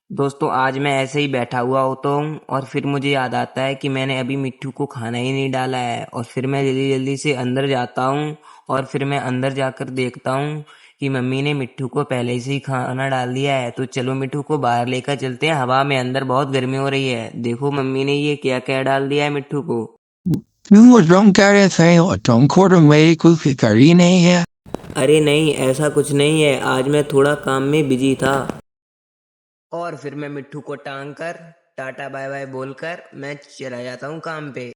दोस्तों आज मैं ऐसे ही बैठा हुआ होता हूँ और फिर मुझे याद आता है कि मैंने अभी मिट्ठू को खाना ही नहीं डाला है। और फिर मैं जल्दी जल्दी से अंदर जाता हूँ और फिर मैं अंदर जाकर देखता हूँ कि मम्मी ने मिट्ठू को पहले से ही खाना डाल दिया है। तो चलो मिट्ठू को बाहर लेकर चलते हैं हवा में, अंदर बहुत गर्मी हो रही है। देखो मम्मी ने ये क्या क्या डाल दिया है मिट्ठू को। 如果中間嘅細學同佢哋美國嘅呢？अरे नहीं, ऐसा कुछ नहीं है, आज मैं थोड़ा काम में बिजी था। और फिर मैं मिट्ठू को टांग कर टाटा बाय बाय बोलकर मैं चला जाता हूँ काम पे।